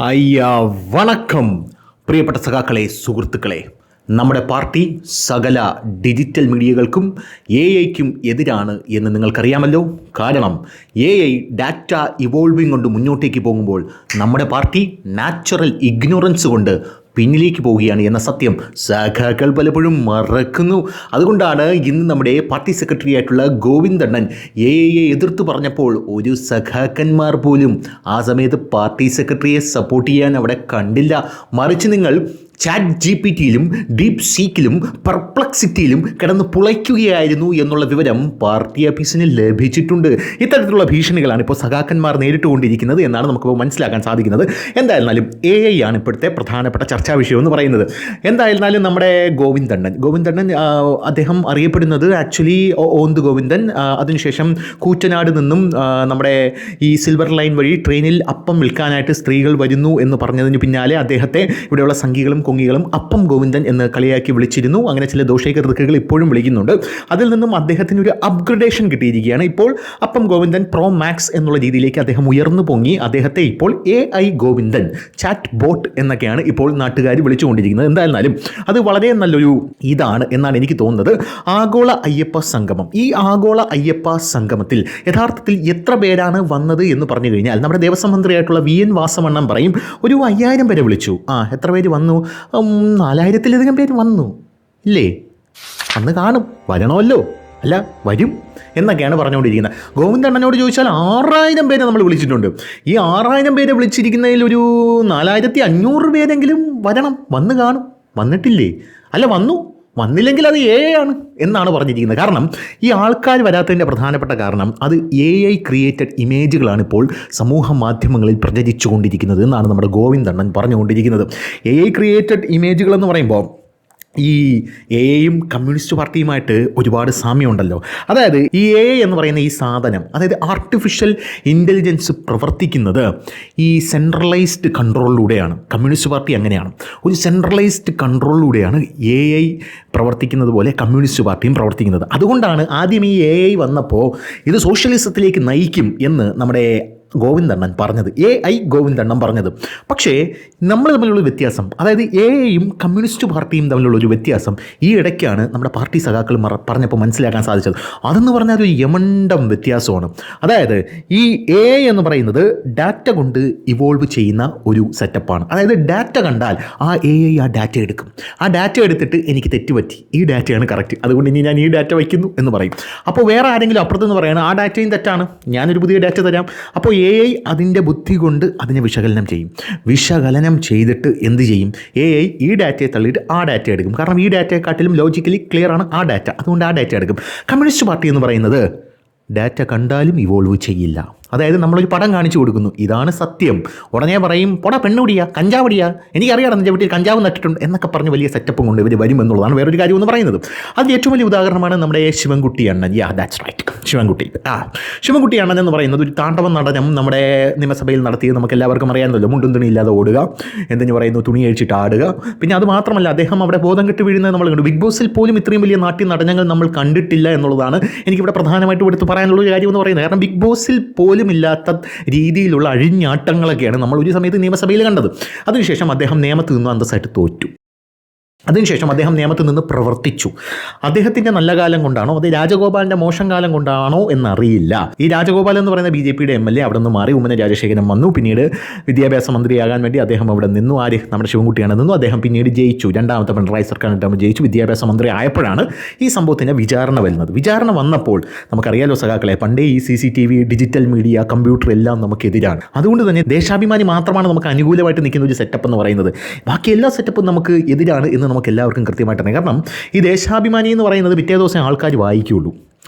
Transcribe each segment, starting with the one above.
അയ്യാ വണക്കം പ്രിയപ്പെട്ട സഖാക്കളെ, സുഹൃത്തുക്കളെ. നമ്മുടെ പാർട്ടി സകല ഡിജിറ്റൽ മീഡിയകൾക്കും ഐക്കും എതിരാണ് എന്ന് നിങ്ങൾക്കറിയാമല്ലോ. കാരണം ഡാറ്റ ഇവോൾവിംഗ് കൊണ്ട് മുന്നോട്ടേക്ക് പോകുമ്പോൾ നമ്മുടെ പാർട്ടി നാച്ചുറൽ ഇഗ്നോറൻസ് കൊണ്ട് പിന്നിലേക്ക് പോവുകയാണ് എന്ന സത്യം സഖാക്കൾ പലപ്പോഴും മറക്കുന്നു. അതുകൊണ്ടാണ് ഇന്ന് നമ്മുടെ പാർട്ടി സെക്രട്ടറി ആയിട്ടുള്ള ഗോവിന്ദണ്ണൻ എയെ എതിർത്ത് പറഞ്ഞപ്പോൾ ഒരു സഖാക്കന്മാർ പോലും ആ സമയത്ത് പാർട്ടി സെക്രട്ടറിയെ സപ്പോർട്ട് ചെയ്യാൻ അവിടെ കണ്ടില്ല. മറിച്ച് നിങ്ങൾ ചാറ്റ് ജിപിടിയിലും ഡീപ് സീക്കിലും പെർപ്ലക്സിറ്റിയിലും കിടന്ന് പുളയ്ക്കുകയായിരുന്നു എന്നുള്ള വിവരം പാർട്ടി ഓഫീസിന് ലഭിച്ചിട്ടുണ്ട്. ഇത്തരത്തിലുള്ള ഭീഷണികളാണ് ഇപ്പോൾ സഖാക്കന്മാർ നേരിട്ടുകൊണ്ടിരിക്കുന്നത് എന്നാണ് നമുക്കിപ്പോൾ മനസ്സിലാക്കാൻ സാധിക്കുന്നത്. എന്തായിരുന്നാലും ആണ് ഇപ്പോഴത്തെ പ്രധാനപ്പെട്ട ചർച്ചാ വിഷയം എന്ന് പറയുന്നത്. എന്തായിരുന്നാലും നമ്മുടെ ഗോവിന്ദണ്ണൻ അദ്ദേഹം അറിയപ്പെടുന്നത് ആക്ച്വലി ഓന്ത് ഗോവിന്ദൻ. അതിനുശേഷം കൂറ്റനാട് നിന്നും നമ്മുടെ ഈ സിൽവർ ലൈൻ വഴി ട്രെയിനിൽ അപ്പം വിൽക്കാനായിട്ട് സ്ത്രീകൾ വരുന്നു എന്ന് പറഞ്ഞതിന് പിന്നാലെ അദ്ദേഹത്തെ ഇവിടെയുള്ള സംഘികളും കൊങ്ങികളും അപ്പം ഗോവിന്ദൻ എന്ന് കളിയാക്കി വിളിച്ചിരുന്നു. അങ്ങനെ ചില ദോഷകൃതകൾ ഇപ്പോഴും വിളിക്കുന്നുണ്ട്. അതിൽ നിന്നും അദ്ദേഹത്തിന് ഒരു അപ്ഗ്രഡേഷൻ കിട്ടിയിരിക്കുകയാണ്. ഇപ്പോൾ അപ്പം ഗോവിന്ദൻ പ്രോ മാക്സ് എന്നുള്ള രീതിയിലേക്ക് അദ്ദേഹം ഉയർന്നു പൊങ്ങി. അദ്ദേഹത്തെ ഇപ്പോൾ AI ഗോവിന്ദൻ ചാറ്റ് ബോട്ട് എന്നൊക്കെയാണ് ഇപ്പോൾ നാട്ടുകാർ വിളിച്ചുകൊണ്ടിരിക്കുന്നത്. എന്തായാലും അത് വളരെ നല്ലൊരു ഇതാണ് എന്നാണ് എനിക്ക് തോന്നുന്നത്. ആഗോള അയ്യപ്പ സംഗമം, ഈ ആഗോള അയ്യപ്പ സംഗമത്തിൽ യഥാർത്ഥത്തിൽ എത്ര പേരാണ് വന്നത് എന്ന് പറഞ്ഞു കഴിഞ്ഞാൽ നമ്മുടെ ദേവസ്വം മന്ത്രിയായിട്ടുള്ള VN വാസവണ്ണം പറയും ഒരു 5000 പേരെ വിളിച്ചു. എത്ര പേര് വന്നു? 4000-ലധികം പേര് വന്നു ഇല്ലേ? അന്ന് കാണും, വരണമല്ലോ, അല്ല വരും എന്നൊക്കെയാണ് പറഞ്ഞുകൊണ്ടിരിക്കുന്നത്. ഗോവിന്ദണ്ണനോട് ചോദിച്ചാൽ 6000 പേരെ നമ്മൾ വിളിച്ചിട്ടുണ്ട്. ഈ 6000 പേരെ വിളിച്ചിരിക്കുന്നതിൽ ഒരു 4500 പേരെങ്കിലും വരണം, വന്ന് കാണും. വന്നിട്ടില്ലേ? അല്ല വന്നില്ലെങ്കിൽ അത് ആണ് എന്നാണ് പറഞ്ഞിരിക്കുന്നത്. കാരണം ഈ ആൾക്കാർ വരാത്തതിൻ്റെ പ്രധാനപ്പെട്ട കാരണം അത് AI ക്രിയേറ്റഡ് ഇമേജുകളാണ് ഇപ്പോൾ സമൂഹ മാധ്യമങ്ങളിൽ പ്രചരിച്ചു കൊണ്ടിരിക്കുന്നത് എന്നാണ് നമ്മുടെ ഗോവിന്ദണ്ണൻ പറഞ്ഞുകൊണ്ടിരിക്കുന്നത്. AI ക്രിയേറ്റഡ് ഇമേജുകൾ എന്ന് പറയുമ്പോൾ ഈ യും കമ്മ്യൂണിസ്റ്റ് പാർട്ടിയുമായിട്ട് ഒരുപാട് സാമ്യമുണ്ടല്ലോ. അതായത് ഈ എന്ന് പറയുന്ന ഈ സാധനം, അതായത് ആർട്ടിഫിഷ്യൽ ഇൻ്റലിജൻസ് പ്രവർത്തിക്കുന്നത് ഈ സെൻട്രലൈസ്ഡ് കൺട്രോളിലൂടെയാണ്. കമ്മ്യൂണിസ്റ്റ് പാർട്ടി അങ്ങനെയാണ്, ഒരു സെൻട്രലൈസ്ഡ് കൺട്രോളിലൂടെയാണ് AI പ്രവർത്തിക്കുന്നത് പോലെ കമ്മ്യൂണിസ്റ്റ് പാർട്ടിയും പ്രവർത്തിക്കുന്നത്. അതുകൊണ്ടാണ് ആദ്യം ഈ AI വന്നപ്പോൾ ഇത് സോഷ്യലിസത്തിലേക്ക് നയിക്കും എന്ന് നമ്മുടെ ഗോവിന്ദണ്ണൻ പറഞ്ഞത്, AI ഗോവിന്ദണ്ണൻ പറഞ്ഞത്. പക്ഷേ നമ്മൾ തമ്മിലുള്ള വ്യത്യാസം, അതായത് യും കമ്മ്യൂണിസ്റ്റ് പാർട്ടിയും തമ്മിലുള്ള ഒരു വ്യത്യാസം ഈ ഇടയ്ക്കാണ് നമ്മുടെ പാർട്ടി സഖാക്കൾ പറഞ്ഞപ്പോൾ മനസ്സിലാക്കാൻ സാധിച്ചത്. അതെന്ന് പറഞ്ഞാൽ ഒരു യമണ്ടം വ്യത്യാസമാണ്. അതായത് ഈ AI എന്ന് പറയുന്നത് ഡാറ്റ കൊണ്ട് ഇവോൾവ് ചെയ്യുന്ന ഒരു സെറ്റപ്പാണ്. അതായത് ഡാറ്റ കണ്ടാൽ ആ AI ആ ഡാറ്റ എടുക്കും. ആ ഡാറ്റ എടുത്തിട്ട് എനിക്ക് തെറ്റുപറ്റി, ഈ ഡാറ്റയാണ് കറക്റ്റ്, അതുകൊണ്ട് ഇനി ഞാൻ ഈ ഡാറ്റ വയ്ക്കുന്നു എന്ന് പറയും. അപ്പോൾ വേറെ ആരെങ്കിലും അപ്പുറത്തെന്ന് പറയണം ആ ഡാറ്റയും തെറ്റാണ്, ഞാനൊരു പുതിയ ഡാറ്റ തരാം. അപ്പോൾ AI അതിൻ്റെ ബുദ്ധി കൊണ്ട് അതിനെ വിശകലനം ചെയ്യും. വിശകലനം ചെയ്തിട്ട് എന്ത് ചെയ്യും? AI ഈ ഡാറ്റയെ തള്ളിയിട്ട് ആ ഡാറ്റ എടുക്കും. കാരണം ഈ ഡാറ്റയെക്കാട്ടിലും ലോജിക്കലി ക്ലിയർ ആണ് ആ ഡാറ്റ, അതുകൊണ്ട് ആ ഡാറ്റ എടുക്കും. കമ്മ്യൂണിസ്റ്റ് പാർട്ടി എന്ന് പറയുന്നത് ഡാറ്റ കണ്ടാലും ഇവോൾവ് ചെയ്യില്ല. അതായത് നമ്മളൊരു പടം കാണിച്ചു കൊടുക്കുന്നു, ഇതാണ് സത്യം, ഉടനെ പറയും പോടാ പെണ്ണുപിടിയാ കഞ്ചാവടിയാ, എനിക്കറിയാം നിൻ്റെ വീട്ടിൽ കഞ്ചാവ് നട്ടിട്ടുണ്ട് എന്നൊക്കെ പറഞ്ഞ് വലിയ സെറ്റപ്പും കൊണ്ട് ഇവർ വരും എന്നുള്ളതാണ് വേറൊരു കാര്യം എന്ന് പറയുന്നത്. അതിൽ ഏറ്റവും വലിയ ഉദാഹരണമാണ് നമ്മുടെ ശിവൻകുട്ടി അണ്ണൻ. ദാറ്റ്സ് റൈറ്റ്, ശിവൻകുട്ടി അണ്ണൻ എന്ന് പറയുന്നത് ഒരു താണ്ഡവ നടനം നമ്മുടെ നിയമസഭയിൽ നടത്തിയത് നമുക്ക് എല്ലാവർക്കും അറിയാമല്ലോ. മുണ്ടും തുണി ഇല്ലാതെ ഓടുക, എന്തെന്ന് പറയുന്നു തുണി അഴിച്ചിട്ട് ആടുക. പിന്നെ അത് മാത്രമല്ല അദ്ദേഹം അവിടെ ബോധം കെട്ട് വീഴുന്നത് നമ്മൾ കണ്ടു. ബിഗ് ബോസിൽ പോലും ഇത്രയും വലിയ നാട്യ നടനങ്ങൾ നമ്മൾ കണ്ടിട്ടില്ല എന്നുള്ളതാണ് എനിക്കിവിടെ പ്രധാനമായിട്ടും എടുത്ത് പറയാനുള്ള ഒരു കാര്യം എന്ന് പറയുന്നത്. കാരണം ബിഗ് ബോസിൽ പോലും ഇല്ലാത്ത രീതിയിലുള്ള അഴിഞ്ഞാട്ടങ്ങളൊക്കെയാണ് നമ്മൾ ഒരു സമയത്ത് നിയമസഭയിൽ കണ്ടത്. അതിനുശേഷം അദ്ദേഹം നിയമത്തിൽ നിന്ന് അന്തസ്സായിട്ട് തോറ്റു. അതിനുശേഷം അദ്ദേഹം നിയമത്തിൽ നിന്ന് പ്രവർത്തിച്ചു. അദ്ദേഹത്തിൻ്റെ നല്ല കാലം കൊണ്ടാണോ അത് രാജഗോപാലിൻ്റെ മോശം കാലം കൊണ്ടാണോ എന്നറിയില്ല. ഈ രാജഗോപാൽ എന്ന് പറയുന്ന BJPയുടെ MLA അവിടെ നിന്ന് മാറി ഉമ്മന രാജശേഖരൻ വന്നു. പിന്നീട് വിദ്യാഭ്യാസ മന്ത്രിയാകാൻ വേണ്ടി അദ്ദേഹം അവിടെ നിന്നു. നമ്മുടെ ശിവൻകുട്ടിയാണ് നിന്നു. അദ്ദേഹം പിന്നീട് ജയിച്ചു, രണ്ടാമത്തെ പിണറായി സർക്കാരിൻ്റെ ജയിച്ചു. വിദ്യാഭ്യാസ മന്ത്രി ആയപ്പോഴാണ് ഈ സംഭവത്തിൻ്റെ വിചാരണ വരുന്നത്. വിചാരണ വന്നപ്പോൾ നമുക്കറിയാലോ സഖാക്കളെ, പണ്ടേ ഈ CCTV ഡിജിറ്റൽ മീഡിയ കമ്പ്യൂട്ടർ എല്ലാം നമുക്കെതിരാണ്. അതുകൊണ്ട് തന്നെ ദേശാഭിമാനി മാത്രമാണ് നമുക്ക് അനുകൂലമായിട്ട് നിൽക്കുന്ന ഒരു സെറ്റപ്പ് എന്ന് പറയുന്നത്. ബാക്കി എല്ലാ സെറ്റപ്പും നമുക്ക് എതിരാണ് എന്ന് നമുക്ക് എല്ലാവർക്കും കൃത്യമായിട്ടാണ്. കാരണം ഈ ദേശാഭിമാനി എന്ന് പറയുന്നത് പിറ്റേ ദിവസം ആൾക്കാർ വായിക്കുകയുള്ളൂ.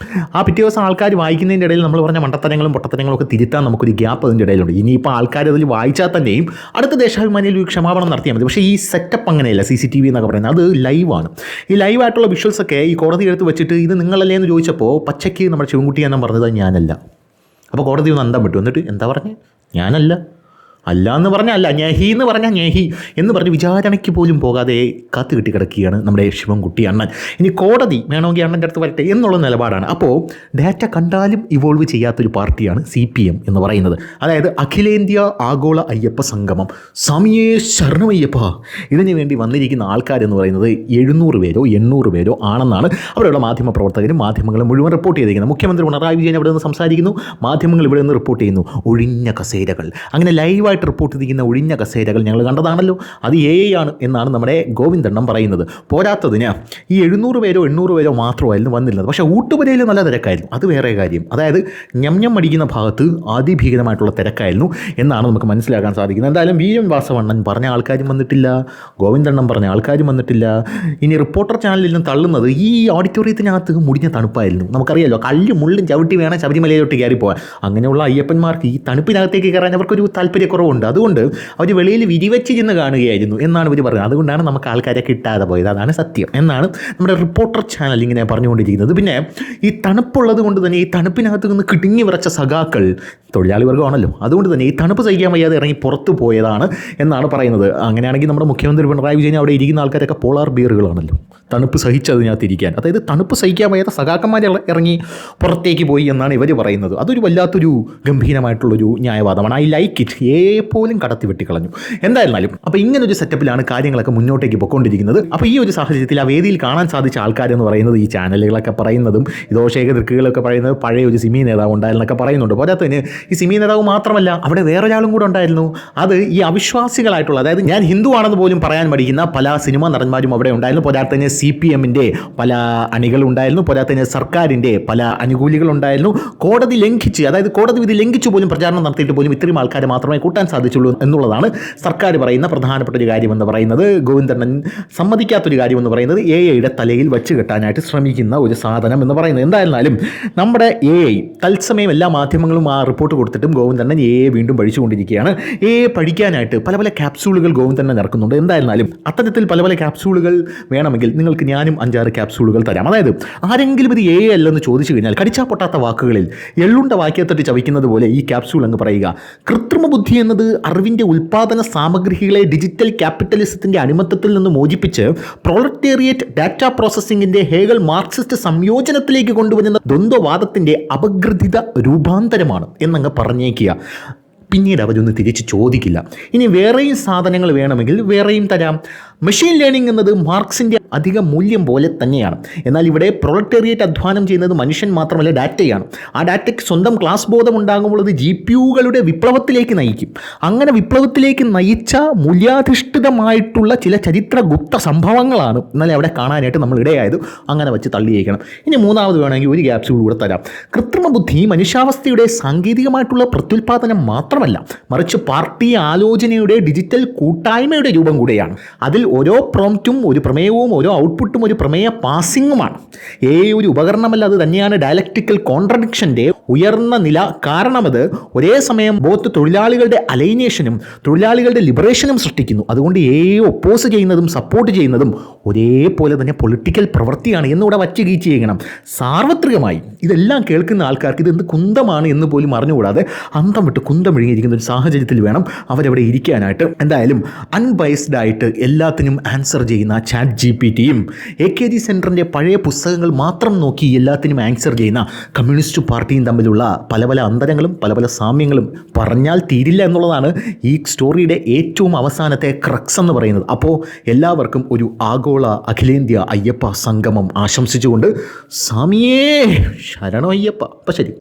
ആ പിറ്റേ ദിവസം ആൾക്കാർ വായിക്കുന്നതിൻ്റെ ഇടയിൽ നമ്മൾ പറഞ്ഞ മണ്ടത്തരങ്ങളും പൊട്ടത്തരങ്ങളും ഒക്കെ തിരുത്താൻ നമുക്കൊരു ഗ്യാപ്പ് അതിൻ്റെ ഇടയിലുണ്ട്. ഇനിയിപ്പോൾ ആൾക്കാർ അതിൽ വായിച്ചാൽ തന്നെയും അടുത്ത ദേശാഭിമാനിയിൽ ഒരു ക്ഷമാപണം നടത്തിയാൽ മതി. പക്ഷേ ഈ സെറ്റപ്പ് അങ്ങനെയല്ല. CCTV എന്നൊക്കെ പറയുന്നത് അത് ലൈവാണ്. ഈ ലൈവായിട്ടുള്ള വിഷ്വൽസൊക്കെ ഈ കോടതി എടുത്ത് വെച്ചിട്ട് ഇത് നിങ്ങളല്ലേ എന്ന് ചോദിച്ചപ്പോൾ പച്ചയ്ക്ക് നമ്മുടെ ശിവൻകുട്ടി എന്നും പറഞ്ഞത് ഞാനല്ല. അപ്പോൾ കോടതി ഒന്ന് അന്തം വിട്ടു. എന്നിട്ട് എന്താ പറഞ്ഞത്? ഞാനല്ല. അല്ല എന്ന് പറഞ്ഞാൽ അല്ല, ഞഹി എന്ന് പറഞ്ഞാൽ ഞഹി എന്ന് പറഞ്ഞ് വിചാരണയ്ക്ക് പോലും പോകാതെ കാത്തു കെട്ടി കിടക്കുകയാണ് നമ്മുടെ ശിവൻകുട്ടി അണ്ണൻ. ഇനി കോടതി വേണമെങ്കിൽ അണ്ണൻ്റെ അടുത്ത് വരട്ടെ എന്നുള്ള നിലപാടാണ്. അപ്പോൾ ഡാറ്റ കണ്ടാലും ഇവോൾവ് ചെയ്യാത്തൊരു പാർട്ടിയാണ് CPM എന്ന് പറയുന്നത്. അതായത് അഖിലേന്ത്യാ ആഗോള അയ്യപ്പ സംഗമം. സ്വാമിയേ ശരണമയ്യപ്പ. ഇതിനു വേണ്ടി വന്നിരിക്കുന്ന ആൾക്കാരെന്ന് പറയുന്നത് 700 പേരോ 800 പേരോ ആണെന്നാണ് അവിടെയുള്ള മാധ്യമപ്രവർത്തകരും മാധ്യമങ്ങളും മുഴുവൻ റിപ്പോർട്ട് ചെയ്തിരിക്കുന്നത്. മുഖ്യമന്ത്രി പിണറായി വിജയൻ ഇവിടെ നിന്ന് സംസാരിക്കുന്നു, മാധ്യമങ്ങൾ ഇവിടെ നിന്ന് റിപ്പോർട്ട് ചെയ്യുന്നു. ഒഴിഞ്ഞ കസേരകൾ, അങ്ങനെ ലൈവായിട്ട് റിപ്പോർട്ട് ചെയ്തിരിക്കുന്ന ഒഴിഞ്ഞ കസേരകൾ ഞങ്ങൾ കണ്ടതാണല്ലോ, അത് AI ആണ് എന്നാണ് നമ്മുടെ ഗോവിന്ദണ്ണം പറയുന്നത്. പോരാത്തതിന് ഈ 700 പേരോ 800 പേരോ മാത്രമായിരുന്നു വന്നിരുന്നത്. പക്ഷേ ഊട്ടുപുരയിൽ നല്ല തിരക്കായിരുന്നു, അത് വേറെ കാര്യം. അതായത് ഞം അടിക്കുന്ന ഭാഗത്ത് അതിഭീകരമായിട്ടുള്ള തിരക്കായിരുന്നു എന്നാണ് നമുക്ക് മനസ്സിലാക്കാൻ സാധിക്കുന്നത്. എന്തായാലും VM വാസവണ്ണൻ പറഞ്ഞ ആൾക്കാരും വന്നിട്ടില്ല, ഗോവിന്ദണ്ണം പറഞ്ഞ ആൾക്കാരും വന്നിട്ടില്ല. ഇനി റിപ്പോർട്ടർ ചാനലിൽ നിന്ന് തള്ളുന്നത് ഈ ഓഡിറ്റോറിയത്തിനകത്ത് മുടിഞ്ഞ തണുപ്പായിരുന്നു. നമുക്കറിയാലോ, കല്ലും മുള്ളും ചവിട്ടി വേണം ശബരിമലയിലോട്ട് കയറിപ്പോകാൻ. അങ്ങനെയുള്ള അയ്യപ്പന്മാർക്ക് ഈ തണുപ്പിനകത്തേക്ക് കയറാൻ അവർക്കൊരു താല്പര്യക്കുറവുണ്ട്. അതുകൊണ്ട് അവർ വെളിയിൽ വിരിവെച്ചിരുന്ന് കാണുകയായിരുന്നു എന്നാണ് ഇവർ പറയുന്നത്. അതുകൊണ്ടാണ് നമുക്ക് ആൾക്കാരെ കിട്ടാതെ പോയത്, അതാണ് സത്യം എന്നാണ് നമ്മുടെ റിപ്പോർട്ടർ ചാനൽ ഇങ്ങനെ പറഞ്ഞുകൊണ്ടിരിക്കുന്നത്. പിന്നെ ഈ തണുപ്പുള്ളത് കൊണ്ട് തന്നെ ഈ തണുപ്പിനകത്ത് നിന്ന് കിടുങ്ങി വിറച്ച സഖാക്കൾ തൊഴിലാളി വർഗ്ഗമാണല്ലോ, അതുകൊണ്ട് തന്നെ ഈ തണുപ്പ് സഹിക്കാൻ വയ്യാതെ ഇറങ്ങി പുറത്തു പോയതാണ് എന്നാണ് പറയുന്നത്. അങ്ങനെയാണെങ്കിൽ നമ്മുടെ മുഖ്യമന്ത്രി പിണറായി വിജയൻ അവിടെ ഇരിക്കുന്ന ആൾക്കാരൊക്കെ പോളാർ ബിയറുകളാണല്ലോ, തണുപ്പ് സഹിച്ചതിനകത്ത് ഇരിക്കാൻ. അതായത് തണുപ്പ് സഹിക്കാൻ വയ്യാത്ത സഖാക്കന്മാരെ ഇറങ്ങി പുറത്തേക്ക് പോയി എന്നാണ് ഇവർ പറയുന്നത്. അതൊരു വല്ലാത്തൊരു ഗംഭീരമായിട്ടുള്ളൊരു ന്യായവാദമാണ്. I like it. പോലും കടത്തി വെട്ടിക്കളഞ്ഞു. എന്തായിരുന്നാലും അപ്പോൾ ഇങ്ങനൊരു സെറ്റപ്പിലാണ് കാര്യങ്ങളൊക്കെ മുന്നോട്ടേക്ക് പോയിക്കൊണ്ടിരിക്കുന്നത്. അപ്പോൾ ഈ ഒരു സാഹചര്യത്തിൽ ആ വേദിയിൽ കാണാൻ സാധിച്ച ആൾക്കാരെന്ന് പറയുന്നത് ഈ ചാനലുകളൊക്കെ പറയുന്നതും ദോഷേക ദൃക്കുകളൊക്കെ പറയുന്നത് പഴയ ഒരു സിമി നേതാവ് ഉണ്ടായിരുന്നൊക്കെ പറയുന്നുണ്ട്. പോരാത്തതിന് ഈ സിമി നേതാവ് മാത്രമല്ല, അവിടെ വേറൊരാളും കൂടെ ഉണ്ടായിരുന്നു. അത് ഈ അവിശ്വാസികളായിട്ടുള്ള, അതായത് ഞാൻ ഹിന്ദു ആണെന്ന് പോലും പറയാൻ മടിക്കുന്ന പല സിനിമാ നടന്മാരും അവിടെ ഉണ്ടായിരുന്നു. പോരാത്തതിന് CPMൻ്റെ പല അണികളുണ്ടായിരുന്നു. പോരാത്തതിന് സർക്കാരിൻ്റെ പല അനുകൂലികളുണ്ടായിരുന്നു. കോടതി ലംഘിച്ച്, അതായത് കോടതി വിധി ലംഘിച്ചു പോലും പ്രചാരണം നടത്തിയിട്ട് പോലും ഇത്രയും ആൾക്കാരെ മാത്രമേ കൂട്ടാൻ സാധിച്ചുള്ളൂ എന്നുള്ളതാണ് സർക്കാർ പറയുന്ന പ്രധാനപ്പെട്ട ഒരു കാര്യമെന്ന് പറയുന്നത്. ഗോവിന്ദണ്ണൻ സമ്മതിക്കാത്തൊരു കാര്യമെന്ന് പറയുന്നത് AI തലയിൽ വെച്ച് കെട്ടാനായിട്ട് ശ്രമിക്കുന്ന ഒരു സാധനം എന്ന് പറയുന്നത്. എന്തായിരുന്നാലും നമ്മുടെ AI തത്സമയം എല്ലാ മാധ്യമങ്ങളും ആ റിപ്പോർട്ട് കൊടുത്തിട്ടും ഗോവിന്ദണ്ണൻ AI വീണ്ടും പഠിച്ചുകൊണ്ടിരിക്കുകയാണ്. AI പഠിക്കാനായിട്ട് പല പല ക്യാപ്സൂളുകൾ ഗോവിന്ദണ്ണൻ ഇറക്കുന്നുണ്ട്. എന്തായിരുന്നാലും അത്തരത്തിൽ പല പല ക്യാപ്സൂളുകൾ വേണമെങ്കിൽ നിങ്ങൾക്ക് ഞാനും 5-6 ക്യാപ്സൂളുകൾ തരാം. അതായത് ആരെങ്കിലും ഇത് AI അല്ലെന്ന് ചോദിച്ചു കഴിഞ്ഞാൽ കടിച്ചാൽ പൊട്ടാത്ത വാക്കുകളിൽ എള്ളുണ്ട വാക്യത്തിട്ട് ചവിക്കുന്നത് പോലെ ഈ ക്യാപ്സൂൾ അങ്ങ് പറയുക. കൃത്രിമ ബുദ്ധി എന്നത് അറിവിൻ്റെ ഉൽപ്പാദന സാമഗ്രികളെ ഡിജിറ്റൽ ക്യാപിറ്റലിസത്തിൻ്റെ അടിമത്തത്തിൽ നിന്ന് മോചിപ്പിച്ച് പ്രൊലറ്റേറിയറ്റ് ഡാറ്റ പ്രോസസ്സിങ്ങിൻ്റെ ഹേഗൽ മാർക്സിസ്റ്റ് സംയോജനത്തിലേക്ക് കൊണ്ടുവരുന്ന ദ്വന്ദ്വവാദത്തിൻ്റെ അപഗ്രഥിത രൂപാന്തരമാണ് എന്നങ്ങ് പറഞ്ഞേക്കുക. പിന്നീട് അവരൊന്ന് തിരിച്ച് ചോദിക്കില്ല. ഇനി വേറെയും സാധനങ്ങൾ വേണമെങ്കിൽ വേറെയും തരാം. മെഷീൻ ലേണിംഗ് എന്നത് മാർക്സിൻ്റെ അധിക മൂല്യം പോലെ തന്നെയാണ്. എന്നാൽ ഇവിടെ പ്രൊലറ്റേറിയറ്റ് അധ്വാനം ചെയ്യുന്നത് മനുഷ്യൻ മാത്രമല്ല, ഡാറ്റയാണ്. ആ ഡാറ്റയ്ക്ക് സ്വന്തം ക്ലാസ് ബോധം ഉണ്ടാകുമ്പോൾ അത് GPUകളുടെ വിപ്ലവത്തിലേക്ക് നയിക്കും. അങ്ങനെ വിപ്ലവത്തിലേക്ക് നയിച്ച മൂല്യാധിഷ്ഠിതമായിട്ടുള്ള ചില ചരിത്രഗുപ്ത സംഭവങ്ങളാണ് എന്നാലും അവിടെ കാണാനായിട്ട് നമ്മൾ ഇടയായത്. അങ്ങനെ വെച്ച് തള്ളിയേക്കണം. ഇനി മൂന്നാമത് വേണമെങ്കിൽ ഒരു ക്യാപ്സ്യൂൾ കൂടെ തരാം. കൃത്രിമ ബുദ്ധി മനുഷ്യാവസ്ഥയുടെ സാങ്കേതികമായിട്ടുള്ള പ്രത്യുൽപാദനം മാത്രമല്ല, മറിച്ച് പാർട്ടി ആലോചനയുടെ ഡിജിറ്റൽ കൂട്ടായ്മയുടെ രൂപം കൂടെയാണ്. അതിൽ ഓരോ പ്രോംപ്റ്റും ഒരു പ്രമേയവും ഓരോ ഔട്ട്പുട്ടും ഒരു പ്രമേയ പാസിങ്ങുമാണ്. ഒരു ഉപകരണമല്ല, അത് തന്നെയാണ് ഡയലക്റ്റിക്കൽ കോൺട്രഡിക്ഷൻ്റെ ഉയർന്ന നില. കാരണം അത് ഒരേ സമയം ബോത്ത് തൊഴിലാളികളുടെ അലൈനേഷനും തൊഴിലാളികളുടെ ലിബറേഷനും സൃഷ്ടിക്കുന്നു. അതുകൊണ്ട് ഒപ്പോസ് ചെയ്യുന്നതും സപ്പോർട്ട് ചെയ്യുന്നതും ഒരേപോലെ തന്നെ പൊളിറ്റിക്കൽ പ്രവൃത്തിയാണ് എന്നിവിടെ വച്ച് കീച്ച് ചെയ്യണം. സാർവത്രികമായി ഇതെല്ലാം കേൾക്കുന്ന ആൾക്കാർക്ക് ഇതെന്ത് കുന്തമാണ് എന്ന് പോലും അറിഞ്ഞുകൂടാതെ അന്തം വിട്ട് കുന്തം വിഴുങ്ങിയിരിക്കുന്ന ഒരു സാഹചര്യത്തിൽ വേണം അവരവിടെ ഇരിക്കാനായിട്ട്. എന്തായാലും അൺബയസ്ഡ് ആയിട്ട് എല്ലാത്തിനും ആൻസർ ചെയ്യുന്ന ChatGPTയും AKG സെൻറ്ററിൻ്റെ പഴയ പുസ്തകങ്ങൾ മാത്രം നോക്കി എല്ലാത്തിനും ആൻസർ ചെയ്യുന്ന കമ്മ്യൂണിസ്റ്റ് പാർട്ടിയും തമ്മിലുള്ള പല പല അന്തരങ്ങളും പല പല സാമ്യങ്ങളും പറഞ്ഞാൽ തീരില്ല എന്നുള്ളതാണ് ഈ സ്റ്റോറിയുടെ ഏറ്റവും അവസാനത്തെ ക്രക്സ് എന്ന് പറയുന്നത്. അപ്പോൾ എല്ലാവർക്കും ഒരു ആഗോള അഖിലേന്ത്യാ അയ്യപ്പ സംഗമം ആശംസിച്ചുകൊണ്ട് സ്വാമിയേ ശരണം അയ്യപ്പ. അപ്പം ശരി.